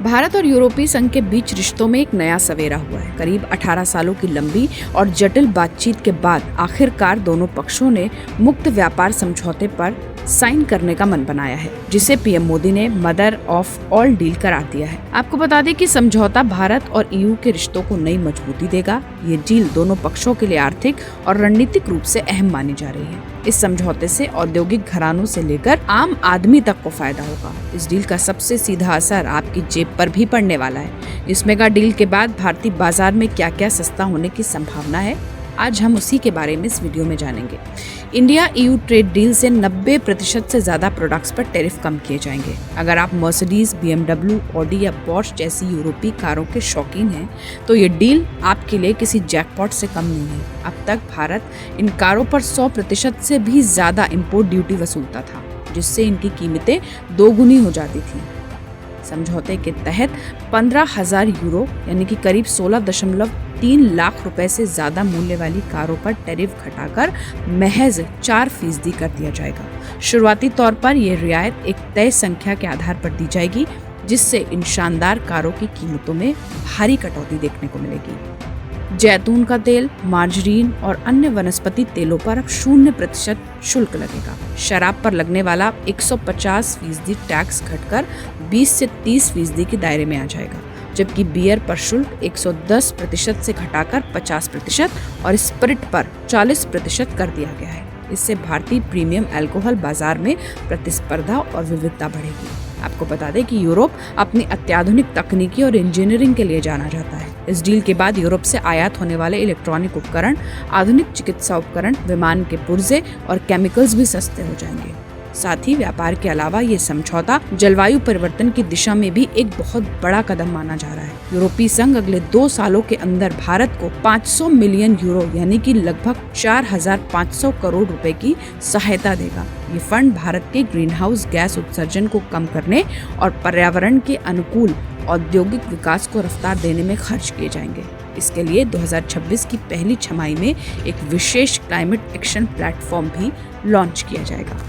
भारत और यूरोपीय संघ के बीच रिश्तों में एक नया सवेरा हुआ है। करीब 18 सालों की लंबी और जटिल बातचीत के बाद आखिरकार दोनों पक्षों ने मुक्त व्यापार समझौते पर साइन करने का मन बनाया है, जिसे पीएम मोदी ने मदर ऑफ ऑल डील करार दिया है। आपको बता दें कि समझौता भारत और ईयू के रिश्तों को नई मजबूती देगा। ये डील दोनों पक्षों के लिए आर्थिक और रणनीतिक रूप से अहम मानी जा रही है। इस समझौते से औद्योगिक घरानों से लेकर आम आदमी तक को फायदा होगा। इस डील का सबसे सीधा असर आपकी जेब पर भी पड़ने वाला है। इस मेगा डील के बाद भारतीय बाजार में क्या क्या सस्ता होने की संभावना है, आज हम उसी के बारे में इस वीडियो में जानेंगे। इंडिया ईयू ट्रेड डील से 90% से ज्यादा प्रोडक्ट्स पर टैरिफ कम किए जाएंगे। अगर आप मर्सिडीज, BMW, ऑडी या पोर्श जैसी यूरोपीय कारों के शौकीन हैं, तो ये डील आपके लिए किसी जैकपॉट से कम नहीं है। अब तक भारत इन कारों पर 100% से भी ज्यादा इंपोर्ट ड्यूटी वसूलता था, जिससे इनकी कीमतें दोगुनी हो जाती थी। समझौते के तहत 15,000 यूरो यानी कि करीब 16.3 लाख रुपए से ज्यादा मूल्य वाली कारों पर टैरिफ घटाकर महज 4% कर दिया जाएगा। शुरुआती तौर पर यह रियायत एक तय संख्या के आधार पर दी जाएगी, जिससे इन शानदार कारों की कीमतों में भारी कटौती देखने को मिलेगी। जैतून का तेल, मार्जरीन और अन्य वनस्पति तेलों पर अब 0% शुल्क लगेगा। शराब पर लगने वाला 150% टैक्स घटकर 20 से 30% के दायरे में आ जाएगा, जबकि बियर पर शुल्क 110% से घटाकर 50% और स्पिरिट पर 40% कर दिया गया है। इससे भारतीय प्रीमियम अल्कोहल बाजार में प्रतिस्पर्धा और विविधता बढ़ेगी। आपको बता दें कि यूरोप अपनी अत्याधुनिक तकनीकी और इंजीनियरिंग के लिए जाना जाता है। इस डील के बाद यूरोप से आयात होने वाले इलेक्ट्रॉनिक उपकरण, आधुनिक चिकित्सा उपकरण, विमान के पुर्जे और केमिकल्स भी सस्ते हो जाएंगे। साथ ही व्यापार के अलावा ये समझौता जलवायु परिवर्तन की दिशा में भी एक बहुत बड़ा कदम माना जा रहा है। यूरोपीय संघ अगले 2 सालों के अंदर भारत को 500 मिलियन यूरो यानी कि लगभग 4,500 करोड़ रुपए की सहायता देगा। ये फंड भारत के ग्रीन हाउस गैस उत्सर्जन को कम करने और पर्यावरण के अनुकूल औद्योगिक विकास को रफ्तार देने में खर्च किए जाएंगे। इसके लिए 2026 की पहली छमाही में एक विशेष क्लाइमेट एक्शन प्लेटफॉर्म भी लॉन्च किया जाएगा।